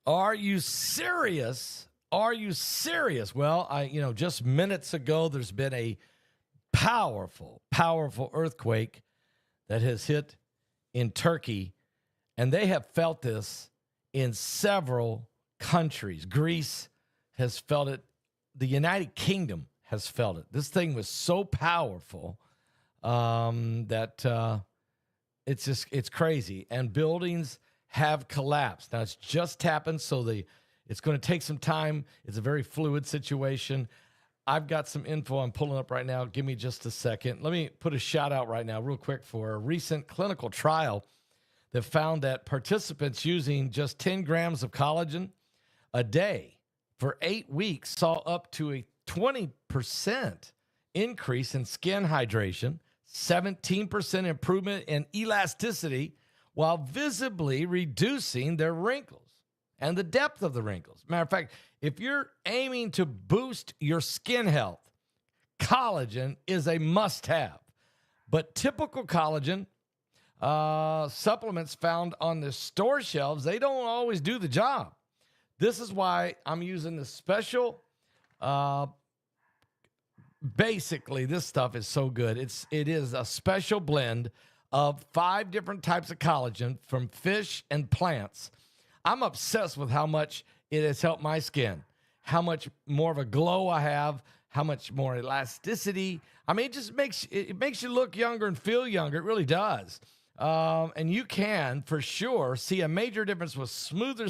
Are you serious? Are you serious? Well, just minutes ago, there's been a powerful, powerful earthquake that has hit in Turkey, and they have felt this in several countries. Greece has felt it. The United Kingdom has felt it. This thing was so powerful that it's crazy. And buildings have collapsed. Now, it's just happened, so it's going to take some time. It's a very fluid situation. I've got some info I'm pulling up right now. Give me just a second. Let me put a shout out right now real quick for a recent clinical trial that found that participants using just 10 grams of collagen a day for 8 weeks saw up to a 20% increase in skin hydration, 17% improvement in elasticity, while visibly reducing their wrinkles and the depth of the wrinkles. Matter of fact, if you're aiming to boost your skin health, collagen is a must-have. But typical collagen supplements found on the store shelves, they don't always do the job. This is why I'm using the special. Basically, this stuff is so good. It is a special blend of 5 different types of collagen from fish and plants. I'm obsessed with how much it has helped my skin, how much more of a glow I have, how much more elasticity. I mean, it makes you look younger and feel younger. It really does. And you can, for sure, see a major difference with smoother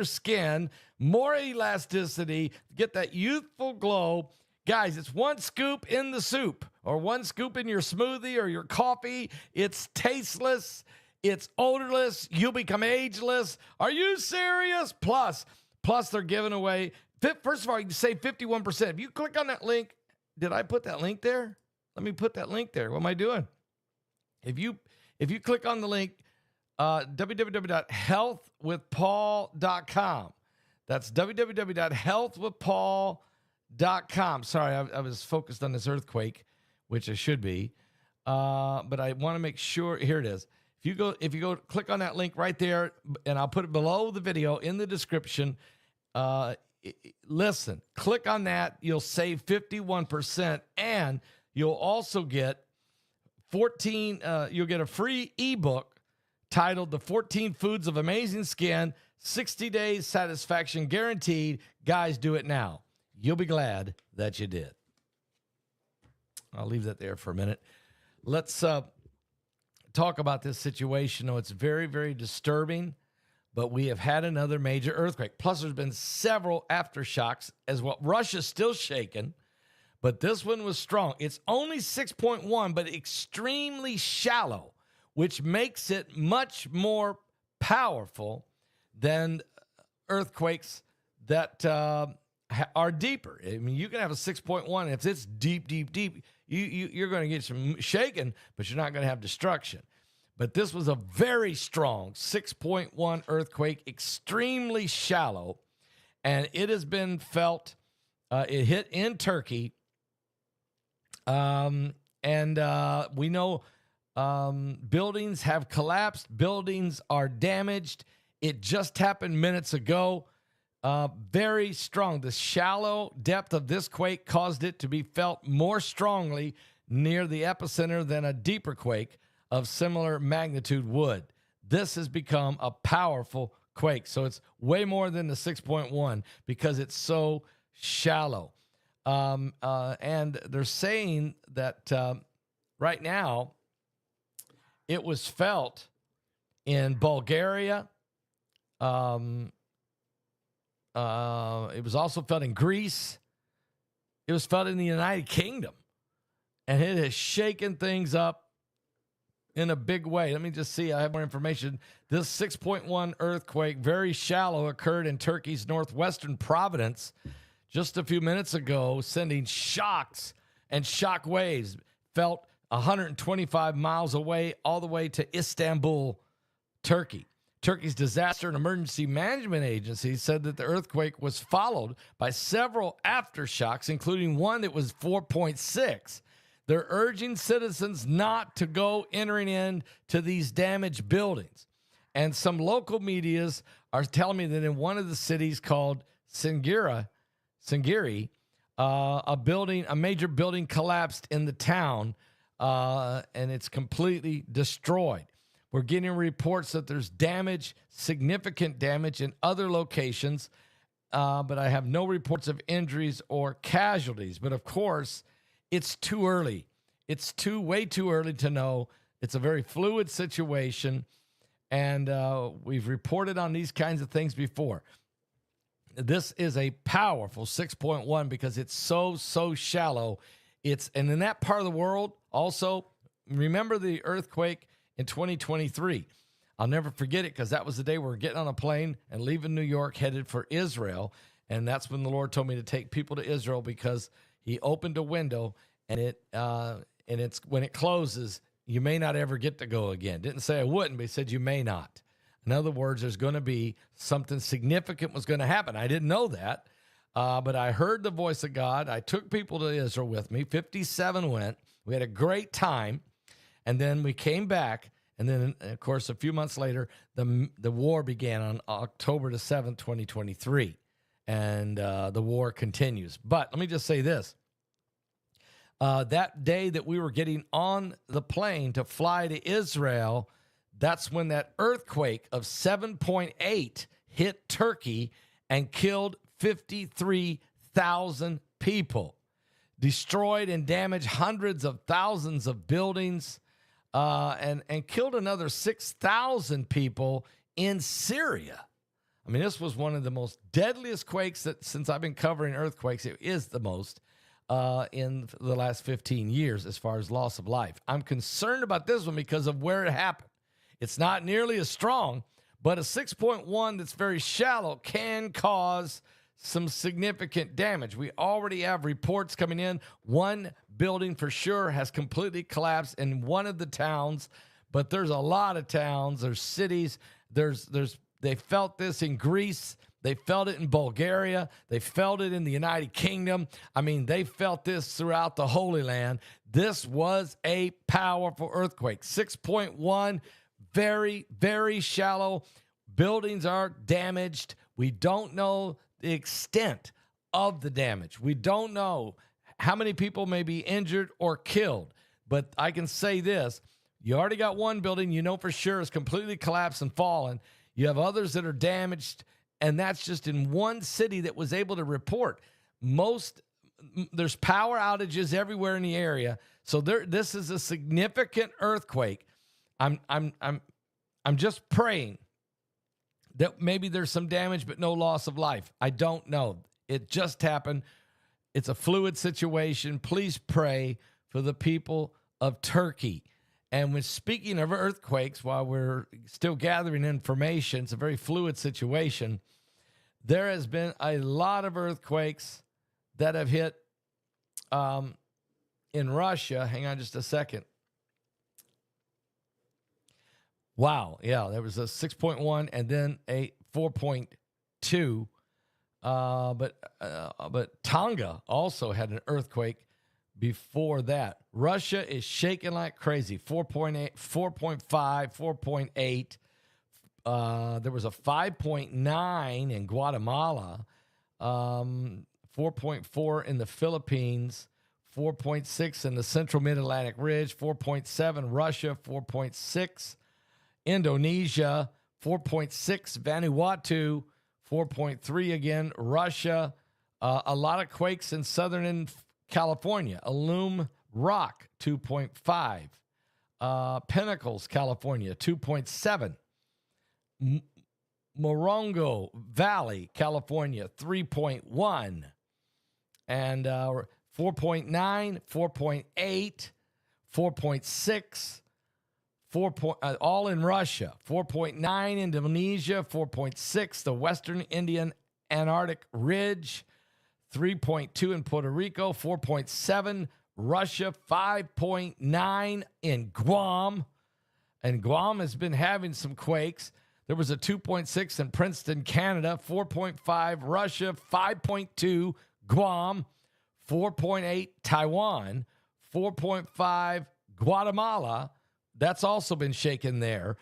skin, more elasticity, get that youthful glow. Guys, it's 1 scoop in the soup or 1 scoop in your smoothie or your coffee. It's tasteless. It's odorless. You'll become ageless. Are you serious? Plus they're giving away. First of all, you can save 51%. If you click on that link, did I put that link there? Let me put that link there. What am I doing? If you click on the link, www.healthwithpaul.com. That's www.healthwithpaul.com. Sorry, I was focused on this earthquake, which I should be. But I want to make sure. Here it is. If you go click on that link right there, and I'll put it below the video in the description. Listen, click on that. You'll save 51%, and you'll also get you'll get a free ebook titled The 14 Foods of Amazing Skin, 60 Days Satisfaction Guaranteed. Guys, do it now. You'll be glad that you did. I'll leave that there for a minute. Let's talk about this situation. Oh, it's very, very disturbing, but we have had another major earthquake. Plus, there's been several aftershocks as well. Russia's still shaking, but this one was strong. It's only 6.1, but extremely shallow, which makes it much more powerful than earthquakes that are deeper. I mean, you can have a 6.1. If it's deep, you're going to get some shaking, but you're not going to have destruction. But this was a very strong 6.1 earthquake, extremely shallow, and it has been felt. It hit in Turkey, and we know buildings have collapsed. Buildings are damaged. It just happened minutes ago. Very strong. The shallow depth of this quake caused it to be felt more strongly near the epicenter than a deeper quake of similar magnitude would. This has become a powerful quake. So it's way more than the 6.1 because it's so shallow. And they're saying that right now it was felt in Bulgaria. It was also felt in Greece. It was felt in the United Kingdom. And it has shaken things up in a big way. Let me just see. I have more information. This 6.1 earthquake, very shallow, occurred in Turkey's northwestern province just a few minutes ago, sending shocks and shock waves. Felt 125 miles away, all the way to Istanbul, Turkey. Turkey's Disaster and Emergency Management Agency said that the earthquake was followed by several aftershocks, including one that was 4.6. They're urging citizens not to go entering into these damaged buildings. And some local medias are telling me that in one of the cities called Singiri, a major building collapsed in the town, and it's completely destroyed. We're getting reports that there's damage, significant damage in other locations, but I have no reports of injuries or casualties. But of course, it's too early. It's way too early to know. It's a very fluid situation, and we've reported on these kinds of things before. This is a powerful 6.1 because it's so shallow. And in that part of the world, also, remember the earthquake in 2023. I'll never forget it because that was the day we were getting on a plane and leaving New York, headed for Israel. And that's when the Lord told me to take people to Israel because he opened a window, and it's when it closes, you may not ever get to go again. Didn't say I wouldn't, but he said you may not. In other words, there's going to be something significant was going to happen. I didn't know that, but I heard the voice of God. I took people to Israel with me. 57 went. We had a great time, and then we came back, and then, of course, a few months later, the war began on October the 7th, 2023, and the war continues. But let me just say this. That day that we were getting on the plane to fly to Israel, that's when that earthquake of 7.8 hit Turkey and killed 53,000 people, destroyed and damaged hundreds of thousands of buildings, and killed another 6,000 people in Syria. I mean, this was one of the most deadliest quakes that, since I've been covering earthquakes, it is the most in the last 15 years as far as loss of life. I'm concerned about this one because of where it happened. It's not nearly as strong, but a 6.1 that's very shallow can cause some significant damage. We already have reports coming in. One building for sure has completely collapsed in one of the towns, but there's a lot of towns, there's cities, they felt this in Greece, they felt it in Bulgaria, they felt it in the United Kingdom. I mean, they felt this throughout the Holy Land. This was a powerful earthquake. 6.1, very shallow. Buildings are damaged. We don't know the extent of the damage. We don't know how many people may be injured or killed. But I can say this. You already got one building you know for sure is completely collapsed and fallen. You have others that are damaged, and that's just in one city that was able to report. There's power outages everywhere in the area. So this is a significant earthquake. I'm just praying that maybe there's some damage but no loss of life. I don't know. It just happened. It's a fluid situation. Please pray for the people of Turkey. And when speaking of earthquakes, while we're still gathering information, it's a very fluid situation. There has been a lot of earthquakes that have hit in Russia. Hang on just a second. Wow. Yeah, there was a 6.1 and then a 4.2. But Tonga also had an earthquake before that. Russia is shaking like crazy. 4.8, 4.5, 4.8. There was a 5.9 in Guatemala, 4.4 in the Philippines, 4.6 in the Central Mid-Atlantic Ridge, 4.7 Russia, 4.6 Indonesia, 4.6 Vanuatu, 4.3 again Russia. A lot of quakes in southern California. Alum Rock, 2.5. Pinnacles, California, 2.7. Morongo Valley, California, 3.1. And 4.9, 4.8, 4.6, all in Russia. 4.9 Indonesia, 4.6 the Western Indian Antarctic Ridge, 3.2 in Puerto Rico, 4.7 Russia, 5.9 in Guam. And Guam has been having some quakes. There was a 2.6 in Princeton, Canada, 4.5 Russia, 5.2 Guam, 4.8 Taiwan, 4.5 Guatemala. That's also been shaken there.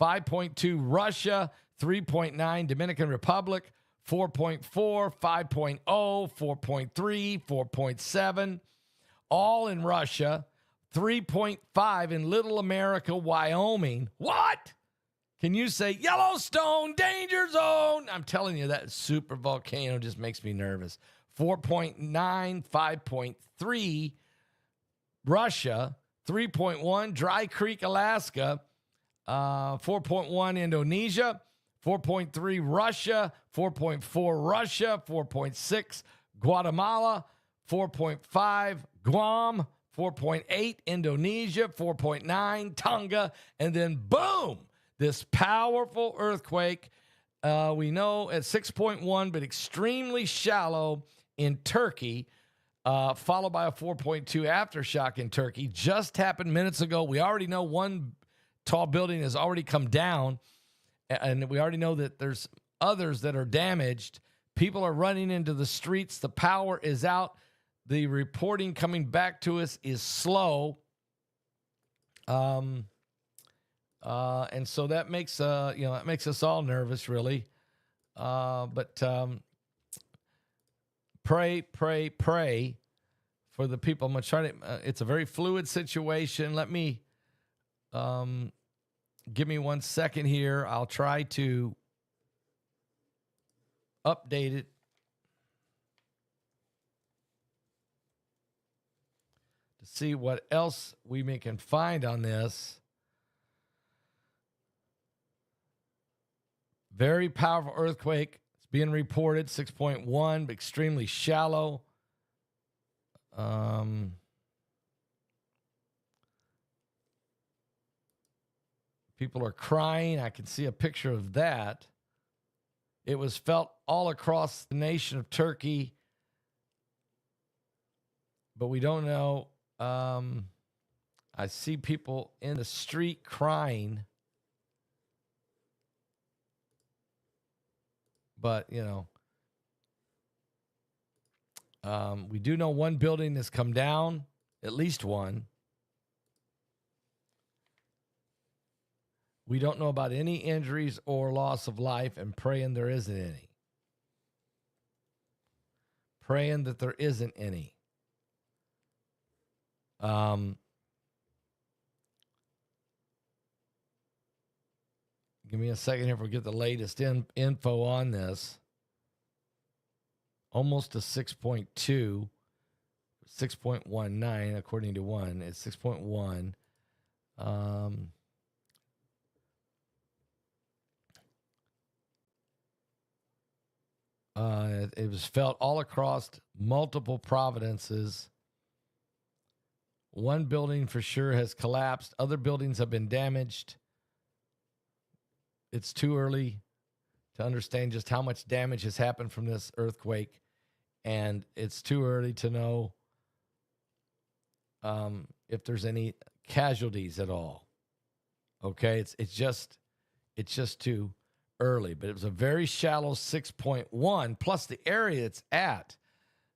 5.2 Russia, 3.9 Dominican Republic, 4.4, 5.0, 4.3, 4.7, all in Russia, 3.5 in Little America, Wyoming. What? Can you say Yellowstone, danger zone? I'm telling you, that super volcano just makes me nervous. 4.9, 5.3 Russia, 3.1 Dry Creek, Alaska, 4.1 Indonesia, 4.3 Russia, 4.4 Russia, 4.6 Guatemala, 4.5 Guam, 4.8 Indonesia, 4.9 Tonga, and then boom, this powerful earthquake. We know at 6.1, but extremely shallow in Turkey, followed by a 4.2 aftershock in Turkey. Just happened minutes ago. We already know one tall building has already come down, and we already know that there's others that are damaged. People are running into the streets. The power is out. The reporting coming back to us is slow. And so that makes that makes us all nervous, really. But pray for the people. I'm gonna try to. It's a very fluid situation. Let me give me 1 second here. I'll try to update it. To see what else we can find on this. Very powerful earthquake. It's being reported 6.1, extremely shallow. People are crying. I can see a picture of that. It was felt all across the nation of Turkey, but we don't know. I see people in the street crying. But, we do know one building has come down, at least one. We don't know about any injuries or loss of life, and praying there isn't any. Praying that there isn't any. Give me a second here if we get the latest info on this. Almost a 6.2, 6.19 according to one. It's 6.1. It was felt all across multiple provinces. One building for sure has collapsed. Other buildings have been damaged. It's too early to understand just how much damage has happened from this earthquake, and it's too early to know if there's any casualties at all. Okay, it's just too early, but it was a very shallow 6.1 plus the area it's at.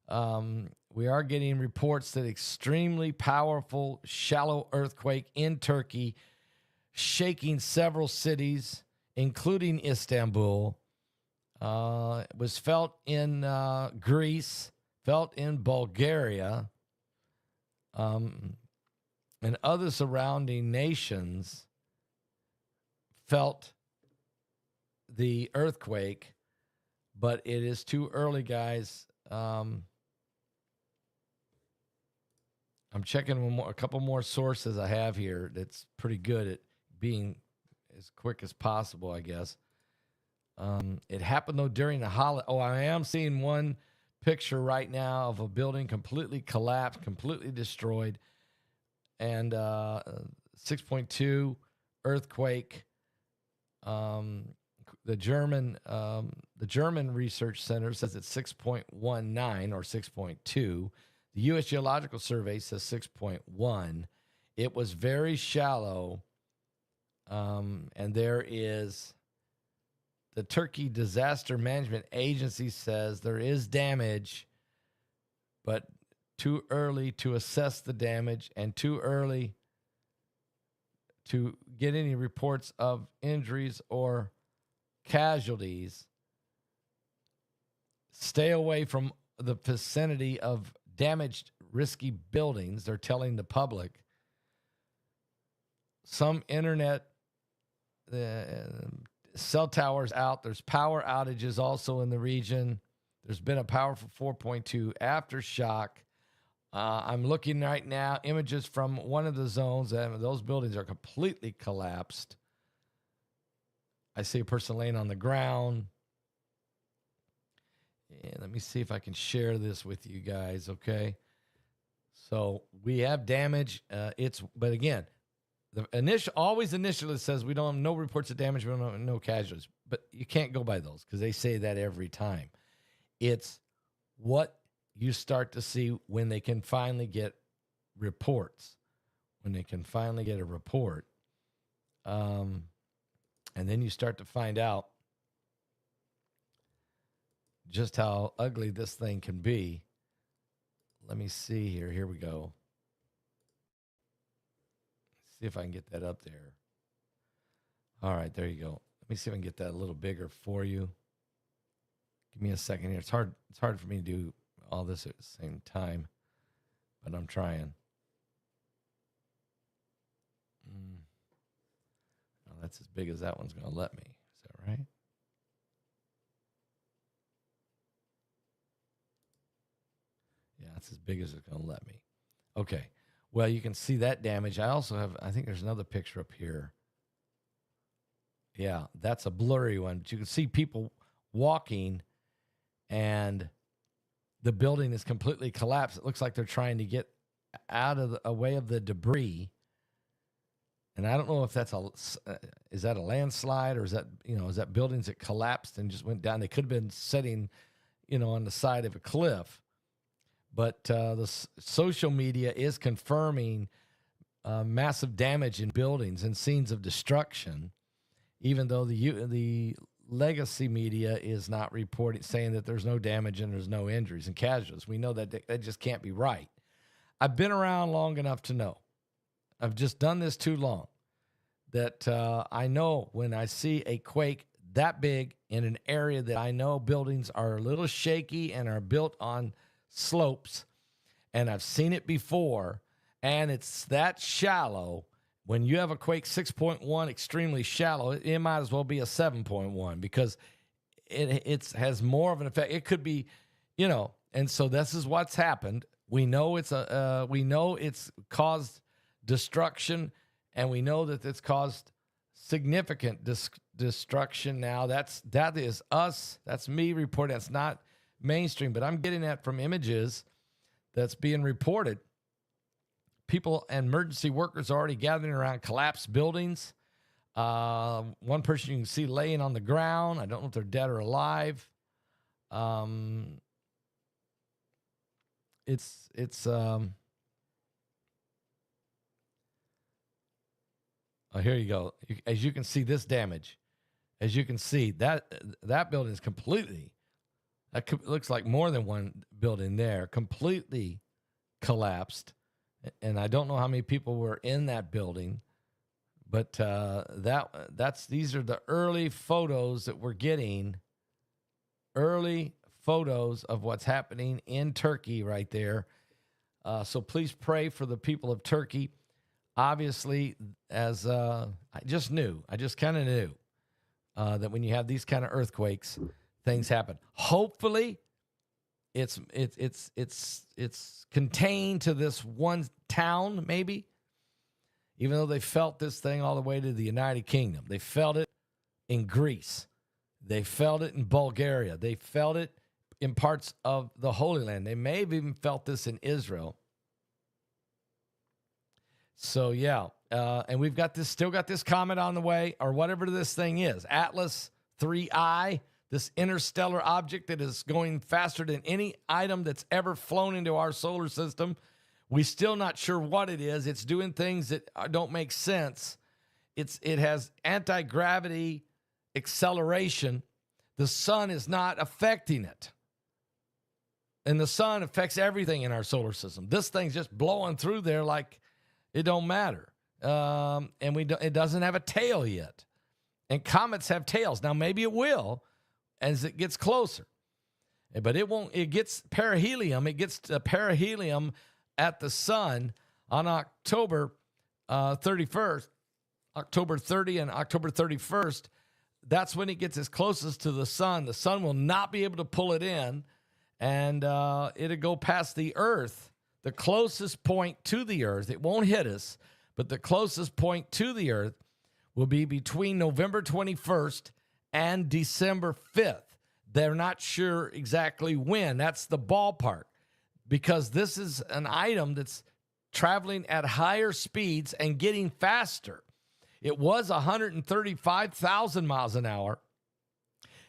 We are getting reports that extremely powerful shallow earthquake in Turkey, shaking several cities, including Istanbul. It was felt in Greece, felt in Bulgaria, and other surrounding nations felt the earthquake, but it is too early, guys. I'm checking a couple more sources I have here that's pretty good at being as quick as possible, I guess. It happened, though, during the holiday. Oh, I am seeing one picture right now of a building completely collapsed, completely destroyed, and 6.2 earthquake. The German Research Center says it's 6.19 or 6.2. The U.S. Geological Survey says 6.1. It was very shallow, and there is the Turkey Disaster Management Agency says there is damage, but too early to assess the damage and too early to get any reports of injuries or casualties. Stay away from the vicinity of damaged, risky buildings. They're telling the public. Some internet cell towers out. There's power outages also in the region. There's been a powerful 4.2 aftershock. I'm looking right now, images from one of the zones, and those buildings are completely collapsed. I see a person laying on the ground. And let me see if I can share this with you guys, okay? So we have damage. But again, the initially says we don't have no reports of damage, we don't have no casualties. But you can't go by those because they say that every time. It's what you start to see when they can finally get reports. When they can finally get a report. And then you start to find out just how ugly this thing can be. Let me see here. Here we go. See if I can get that up there. All right, there you go. Let me see if I can get that a little bigger for you. Give me a second here. It's hard for me to do all this at the same time, but I'm trying. Oh, that's as big as that one's going to let me. Is that right? Yeah, that's as big as it's going to let me. Okay. Well, you can see that damage. I also have, I think there's another picture up here. Yeah, that's a blurry one. But you can see people walking and the building is completely collapsed. It looks like they're trying to get out of away of the debris. And I don't know if that's is that a landslide or is that buildings that collapsed and just went down? They could have been sitting, on the side of a cliff. But the social media is confirming massive damage in buildings and scenes of destruction, even though the legacy media is not reporting, saying that there's no damage and there's no injuries and casualties. We know that that just can't be right. I've been around long enough to know. I've just done this too long that I know when I see a quake that big in an area that I know buildings are a little shaky and are built on slopes, and I've seen it before, and it's that shallow. When you have a quake 6.1 extremely shallow, it might as well be a 7.1 because it has more of an effect. It could be, and so this is what's happened. We know it's caused destruction, and we know that it's caused significant destruction. Now that is us. That's me reporting. That's not mainstream, but I'm getting that from images that's being reported. People and emergency workers are already gathering around collapsed buildings. One person you can see laying on the ground. I don't know if they're dead or alive. Here you go. As you can see this damage, as you can see that building is completely, looks like more than one building there, completely collapsed. And I don't know how many people were in that building, but these are the early photos that we're getting, early photos of what's happening in Turkey right there. So please pray for the people of Turkey. Obviously, as I just kind of knew that when you have these kind of earthquakes, things happen. Hopefully, it's contained to this one town, maybe. Even though they felt this thing all the way to the United Kingdom, they felt it in Greece, they felt it in Bulgaria, they felt it in parts of the Holy Land. They may have even felt this in Israel. So yeah, and we've still got this comet on the way, or whatever this thing is, Atlas 3I, this interstellar object that is going faster than any item that's ever flown into our solar system. We're still not sure what it is. It's doing things that don't make sense. It has anti-gravity acceleration. The sun is not affecting it. And the sun affects everything in our solar system. This thing's just blowing through there like it don't matter. And it doesn't have a tail yet. And comets have tails. Now, maybe it will as it gets closer. But it won't. It gets perihelion. It gets perihelion at the sun on October 31st, October 30 and October 31st. That's when it gets as closest to the sun. The sun will not be able to pull it in, and it'll go past the Earth, the closest point to the Earth. It won't hit us, but the closest point to the Earth will be between November 21st and December 5th. They're not sure exactly when. That's the ballpark, because this is an item that's traveling at higher speeds and getting faster. It was 135,000 miles an hour,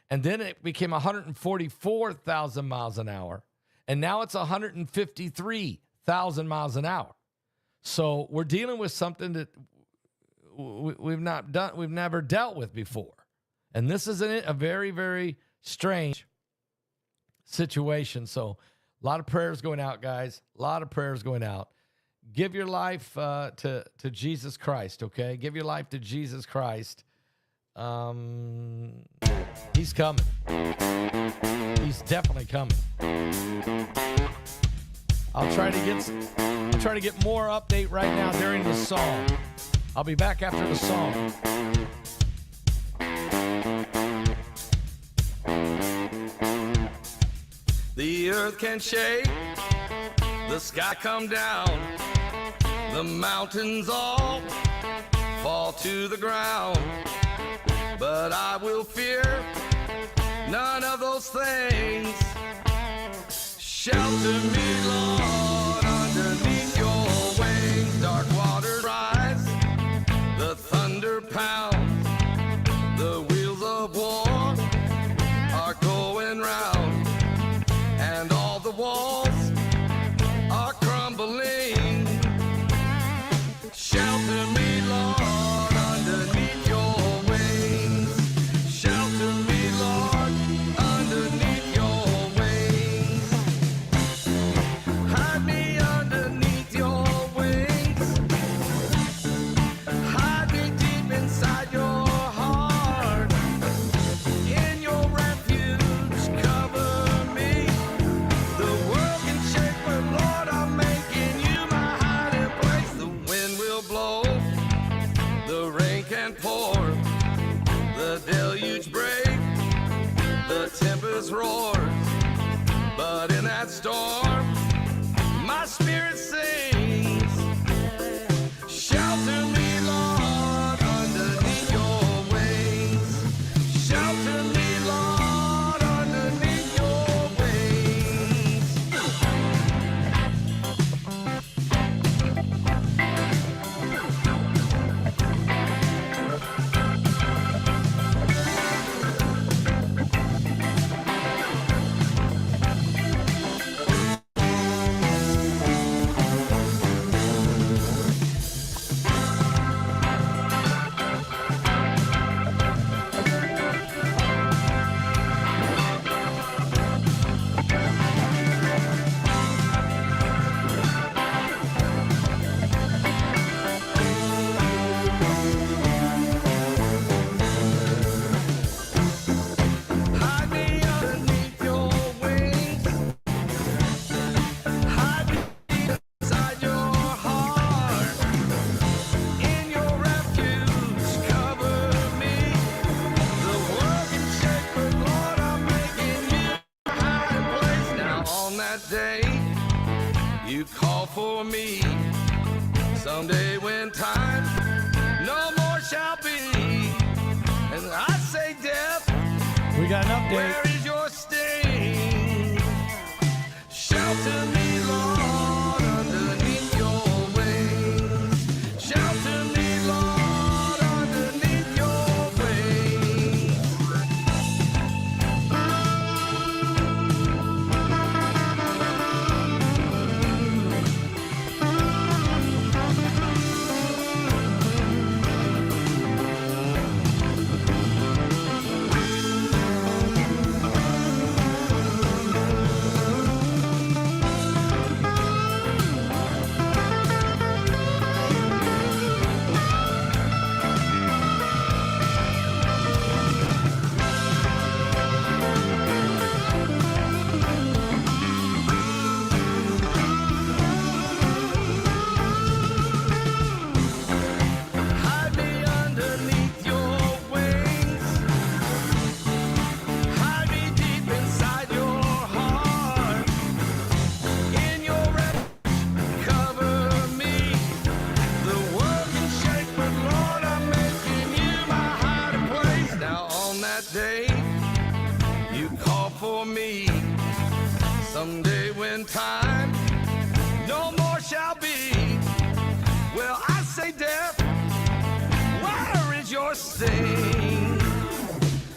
and then it became 144,000 miles an hour, and now it's 153,000 miles an hour. So we're dealing with something that we've never dealt with before, and this is a very, very strange situation. So a lot of prayers going out, guys. A lot of prayers going out. Give your life to Jesus Christ, okay? Give your life to Jesus Christ. He's coming. He's definitely coming. I'll try to get more update right now during the song. I'll be back after the song. The earth can shake, the sky come down, the mountains all fall to the ground. But I will fear none of those things. Shelter me, Lord, underneath your wings. Dark waters rise, the thunder pounds, the wheels of war are going round, and all the walls are crumbling. Shelter me, Lord, underneath your wings. Shelter me, Lord, underneath your wings. Hide me underneath your wings. Hide me deep inside your heart. In your refuge, cover me. The world can shake, but Lord, I'm making you my hiding place. The wind will blow, the rain can pour, the deluge break, the tempest roars. But in that storm, my spirit sings. Shelter me, Lord, underneath your wings. Shelter me, Lord, underneath your wings. Hide me underneath your wings. Hide me deep inside your heart. In your refuge, cover me. The world can shake, but Lord, I'm making you a hiding place. Now on that day, you call for me. Someday when time no more shall be, and I say, death, we got an update. Where is your sting? Shelter me, Lord, underneath your wings. Shelter me, Lord, underneath your wings. that day you call for me. Someday when time no more shall be, well, I say, death, where is your sting?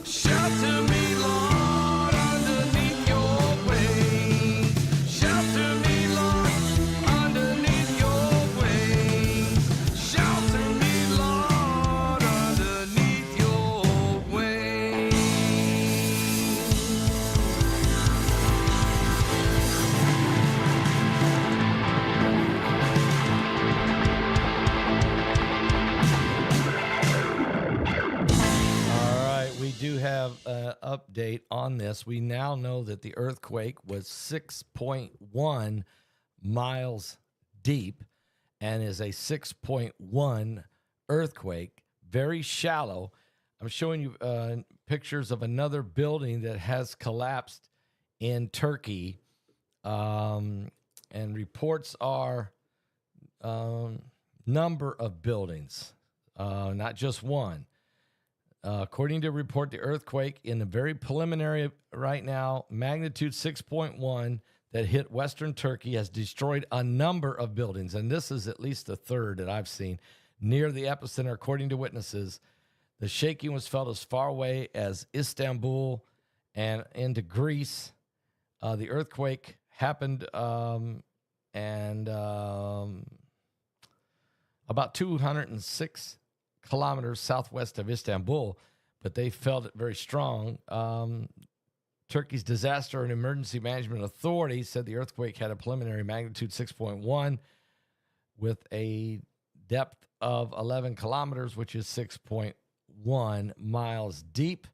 Shelter me, Lord, underneath your wings. Shelter me, Lord, underneath your wings. Shelter me, Lord, underneath your wings. We do have an update on this. We now know that the earthquake was 6.1 miles deep and is a 6.1 earthquake, very shallow. I'm showing you pictures of another building that has collapsed in Turkey. And reports are number of buildings, not just one. According to a report, the earthquake in the very preliminary right now, magnitude 6.1 that hit western Turkey has destroyed a number of buildings. And this is at least the third that I've seen near the epicenter, according to witnesses. The shaking was felt as far away as Istanbul and into Greece. The earthquake happened about 206 kilometers southwest of Istanbul, but they felt it very strong. Turkey's Disaster and Emergency Management Authority said the earthquake had a preliminary magnitude 6.1 with a depth of 11 kilometers, which is 6.1 miles deep.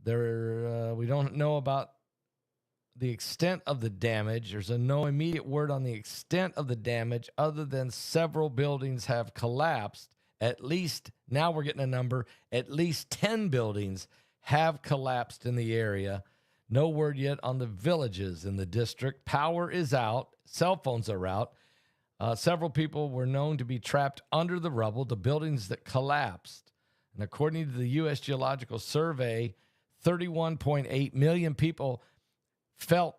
We don't know about the extent of the damage. There's no immediate word on the extent of the damage other than several buildings have collapsed. At least, now we're getting a number, at least 10 buildings have collapsed in the area. No word yet on the villages in the district. Power is out. Cell phones are out. Several people were known to be trapped under the rubble, the buildings that collapsed. And according to the U.S. Geological Survey, 31.8 million people felt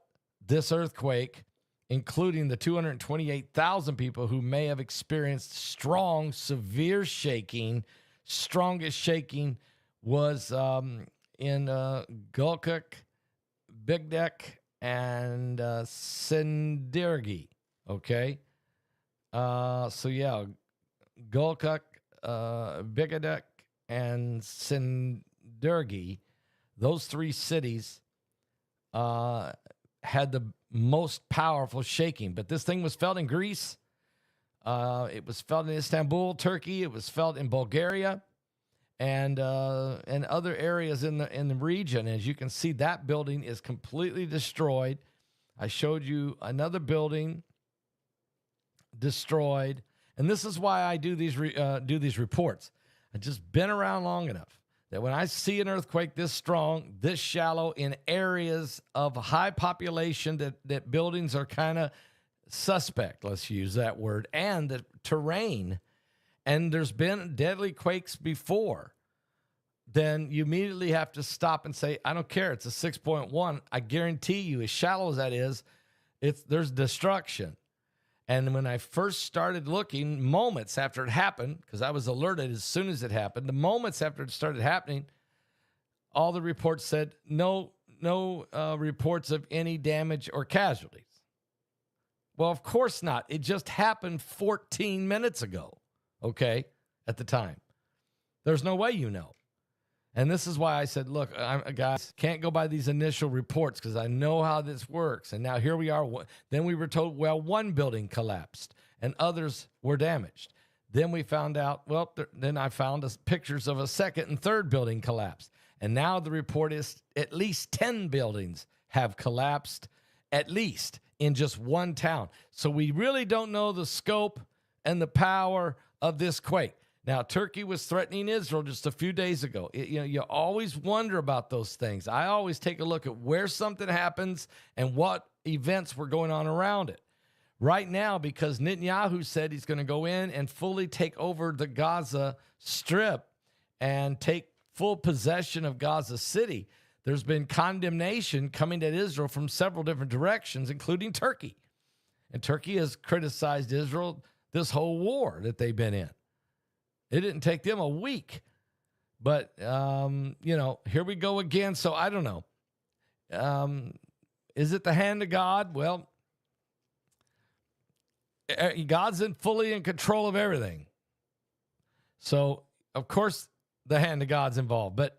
this earthquake, including the 228,000 people who may have experienced strong, severe shaking. Strongest shaking was in Gulkuk, Begley, and Sindirgi. Okay? Gulkuk, Begley, and Sindirgi, those three cities had the most powerful shaking. But this thing was felt in Greece. It was felt in Istanbul, Turkey. It was felt in Bulgaria and other areas in the region. As you can see, that building is completely destroyed. I showed you another building destroyed. And this is why I do these reports. I've just been around long enough that when I see an earthquake this strong, this shallow, in areas of high population, that buildings are kind of suspect, let's use that word, and the terrain, and there's been deadly quakes before, then you immediately have to stop and say, I don't care, it's a 6.1. I guarantee you, as shallow as that is, there's destruction. And when I first started looking, moments after it happened, because I was alerted as soon as it happened, the moments after it started happening, all the reports said no reports of any damage or casualties. Well, of course not. It just happened 14 minutes ago, okay, at the time. There's no way you know. And this is why I said, look, guys, can't go by these initial reports because I know how this works. And now here we are. Then we were told, well, one building collapsed and others were damaged. Then we found out, then I found pictures of a second and third building collapsed. And now the report is at least 10 buildings have collapsed, at least in just one town. So we really don't know the scope and the power of this quake. Now, Turkey was threatening Israel just a few days ago. You always wonder about those things. I always take a look at where something happens and what events were going on around it. Right now, because Netanyahu said he's going to go in and fully take over the Gaza Strip and take full possession of Gaza City. There's been condemnation coming at Israel from several different directions, including Turkey. And Turkey has criticized Israel this whole war that they've been in. It didn't take them a week. But, here we go again. So I don't know. Is it the hand of God? Well, God's fully in control of everything. So, of course, the hand of God's involved. But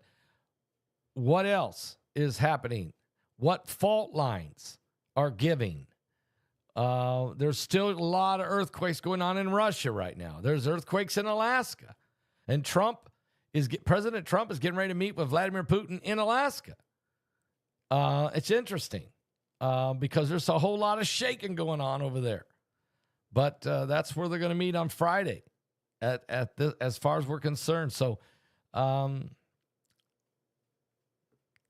what else is happening? What fault lines are giving? There's still a lot of earthquakes going on in Russia right now. There's earthquakes in Alaska. And President Trump is getting ready to meet with Vladimir Putin in Alaska. It's interesting because there's a whole lot of shaking going on over there. But that's where they're going to meet on Friday as far as we're concerned. So,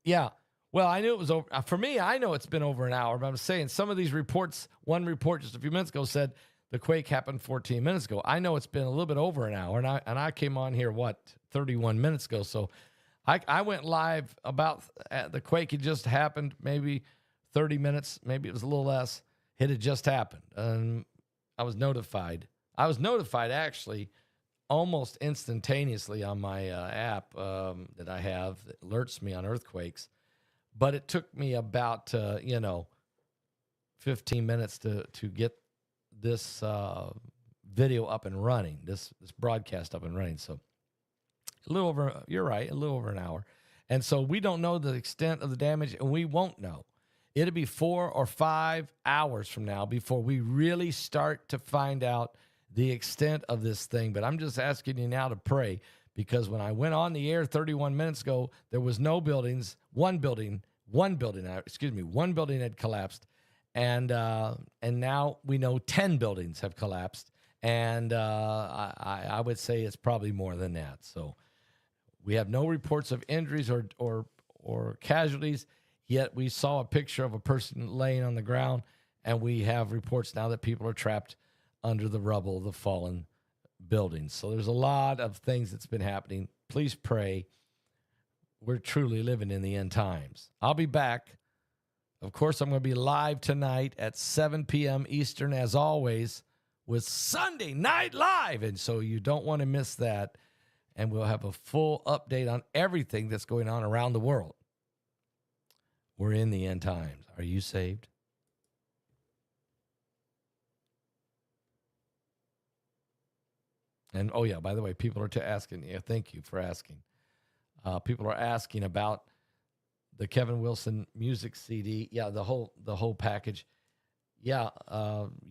yeah. Well, I knew it was over. For me, I know it's been over an hour, but I'm saying some of these reports, one report just a few minutes ago said the quake happened 14 minutes ago. I know it's been a little bit over an hour, and I came on here, 31 minutes ago. So I went live about the quake had just happened, maybe 30 minutes, maybe it was a little less. It had just happened, and I was notified. I was notified, actually, almost instantaneously on my app that I have that alerts me on earthquakes. But it took me about, 15 minutes to get this video up and running, this broadcast up and running. So you're right, a little over an hour. And so we don't know the extent of the damage, and we won't know. It'll be 4 or 5 hours from now before we really start to find out the extent of this thing. But I'm just asking you now to pray, because when I went on the air 31 minutes ago, there was no buildings. One building had collapsed, and now we know 10 buildings have collapsed, and I would say it's probably more than that. So we have no reports of injuries or casualties, yet we saw a picture of a person laying on the ground, and we have reports now that people are trapped under the rubble of the fallen buildings. So there's a lot of things that's been happening. Please pray. We're truly living in the end times. I'll be back. Of course, I'm going to be live tonight at 7 p.m. Eastern, as always, with Sunday Night Live. And so you don't want to miss that. And we'll have a full update on everything that's going on around the world. We're in the end times. Are you saved? And, oh, yeah, by the way, people are asking. Yeah, thank you for asking. People are asking about the Kevin Wilson music CD. Yeah, the whole package. Yeah,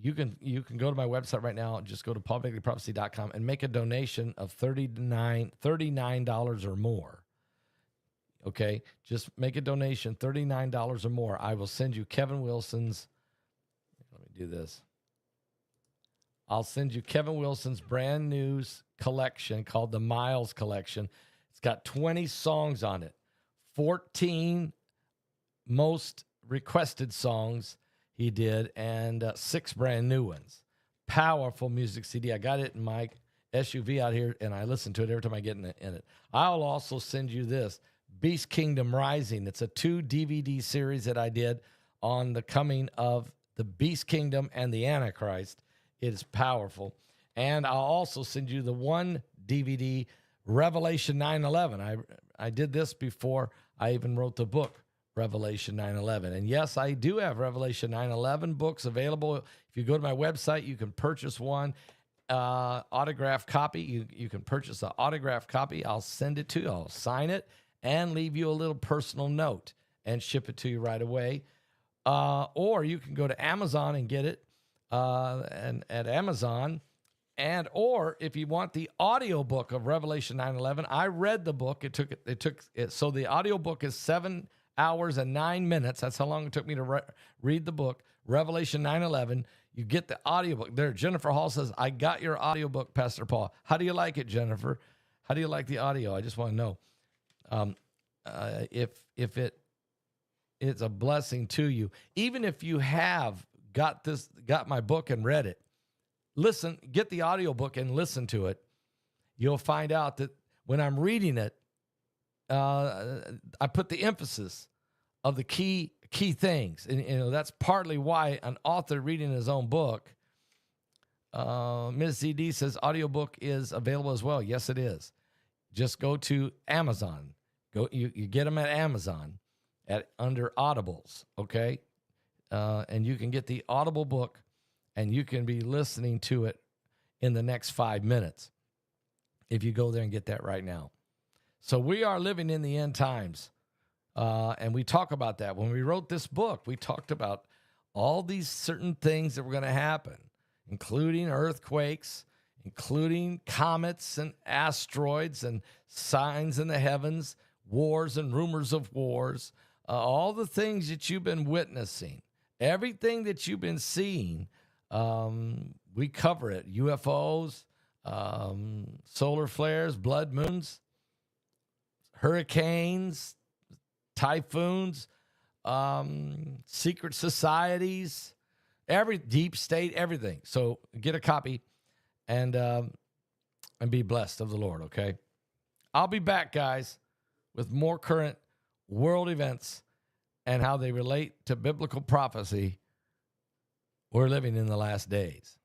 you can go to my website right now. Just go to paulbegleyprophecy.com and make a donation of $39 or more. Okay, just make a donation, $39 or more. I will send you Kevin Wilson's. Let me do this. I'll send you Kevin Wilson's brand new collection called the Miles Collection. It's got 20 songs on it, 14 most requested songs he did, and 6 brand new ones. Powerful music CD. I got it in my SUV out here, and I listen to it every time I get in it. I'll also send you this, Beast Kingdom Rising. It's a 2 DVD series that I did on the coming of the Beast Kingdom and the Antichrist. It is powerful. And I'll also send you the 1 DVD, Revelation 9/11. I did this before I even wrote the book, Revelation 9/11. And yes, I do have Revelation 9/11 books available. If you go to my website, you can purchase one autographed copy. You can purchase an autographed copy. I'll send it to you. I'll sign it and leave you a little personal note and ship it to you right away. Or you can go to Amazon and get it and at Amazon. Or if you want the audiobook of Revelation 9/11, I read the book. So the audiobook is 7 hours and 9 minutes. That's how long it took me to read the book, Revelation 9/11. You get the audiobook there. Jennifer Hall says, I got your audiobook, Pastor Paul. How do you like it, Jennifer? How do you like the audio? I just want to know if it's a blessing to you. Even if you have got my book and read it, listen, get the audiobook and listen to it. You'll find out that when I'm reading it, I put the emphasis of the key things. And that's partly why an author reading his own book, Ms. ZD says audiobook is available as well. Yes, it is. Just go to Amazon. You get them at Amazon under Audibles, okay? And you can get the Audible book, and you can be listening to it in the next 5 minutes if you go there and get that right now. So we are living in the end times, and we talk about that. When we wrote this book, we talked about all these certain things that were going to happen, including earthquakes, including comets and asteroids and signs in the heavens, wars and rumors of wars, all the things that you've been witnessing, everything that you've been seeing, we cover it. UFOs, solar flares, blood moons, hurricanes, typhoons, secret societies, every deep state, everything. So get a copy and be blessed of the Lord, okay? I'll be back, guys, with more current world events and how they relate to biblical prophecy. We're living in the last days.